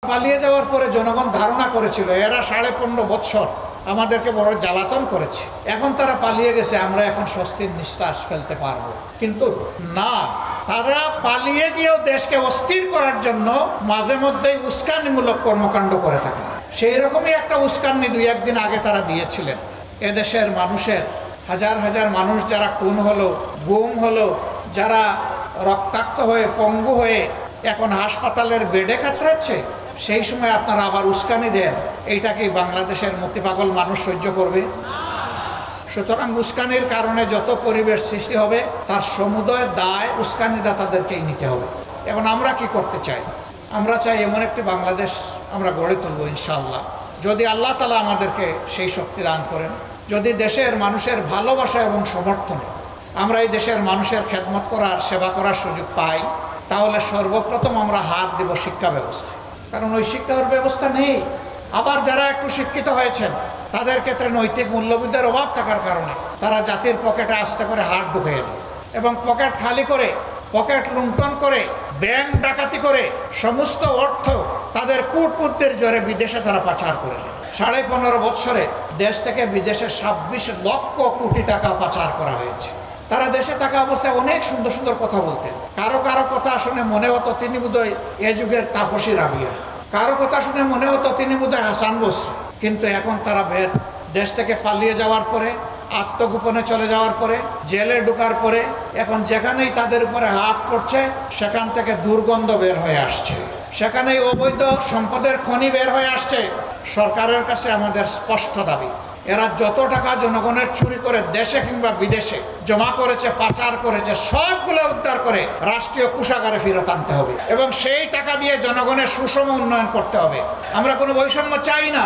পালিয়ে যাওয়ার পরে জনগণ ধারণা করেছিল এরা 15.5 বছর আমাদেরকে বড় জ্বালাতন করেছে, এখন তারা পালিয়ে গেছে, আমরা এখন স্বস্তির নিঃশ্বাস ফেলতে পারবো। কিন্তু না, তারা পালিয়ে গিয়েও দেশকে অস্থির করার জন্য মাঝে মধ্যেই উস্কানিমূলক কর্মকাণ্ড করে থাকে। সেই রকমই একটা উস্কানি 2-1 দিন আগে তারা দিয়েছিলেন। এদেশের মানুষের হাজার হাজার মানুষ যারা খুন হলো, গুম হলো, যারা রক্তাক্ত হয়ে পঙ্গু হয়ে এখন হাসপাতালের বেডে কাতরাচ্ছে, সেই সময় আপনারা আবার উস্কানি দেন। এইটা কি বাংলাদেশের মতিপাগল মানুষ সহ্য করবে? সুতরাং উস্কানির কারণে যত পরিবেশ সৃষ্টি হবে তার সমুদয় দায় উস্কানিদাতাদেরকেই নিতে হবে। এখন আমরা কি করতে চাই? আমরা চাই এমন একটি বাংলাদেশ আমরা গড়ে তুলব ইনশাআল্লাহ, যদি আল্লাহ তাআলা আমাদেরকে সেই শক্তি দান করেন। যদি দেশের মানুষের ভালোবাসা এবং সমর্থনে আমরা এই দেশের মানুষের খেদমত করার, সেবা করার সুযোগ পাই, তাহলে সর্বপ্রথম আমরা হাত দেব শিক্ষা ব্যবস্থায়। কারণ ওই শিক্ষার ব্যবস্থা নেই। আবার যারা একটু শিক্ষিত হয়েছেন তাদের ক্ষেত্রে নৈতিক মূল্যবোধের অভাব থাকার কারণে তারা জাতির পকেটে আস্তে করে হাত ঢুকিয়ে দেয় এবং পকেট খালি করে, পকেট লুণ্ঠন করে, ব্যাংক ডাকাতি করে সমস্ত অর্থ তাদের কূটপুত্রের জোরে বিদেশে তারা পাচার করে দেয়। 15.5 বছরে দেশ থেকে বিদেশে 26 লক্ষ কোটি টাকা পাচার করা হয়েছে। তারা দেশে থাকা অবস্থায় অনেক সুন্দর সুন্দর কথা বলতেন। কারো কারো কথা শুনে মনে হতো তিনি বোধহয় এ যুগের তাপসী রাবিয়া, কারো কথা শুনে মনে হতো তিনি বোধহয় হাসান বসরি। কিন্তু এখন তারা দেশ থেকে পালিয়ে যাওয়ার পরে, আত্মগোপনে চলে যাওয়ার পরে, জেলে ঢোকার পরে এখন যেখানেই তাদের উপরে হাত পড়ছে সেখান থেকে দুর্গন্ধ বের হয়ে আসছে, সেখানেই অবৈধ সম্পদের খনি বের হয়ে আসছে। সরকারের কাছে আমাদের স্পষ্ট দাবি, এরা যত টাকা জনগণের চুরি করে দেশে কিংবা বিদেশে জমা করেছে, পাচার করেছে, সবগুলো উদ্ধার করে রাষ্ট্রীয় কোষাগারে ফেরত আনতে হবে এবং সেই টাকা দিয়ে জনগণের সুষম উন্নয়ন করতে হবে। আমরা কোনো বৈষম্য চাই না।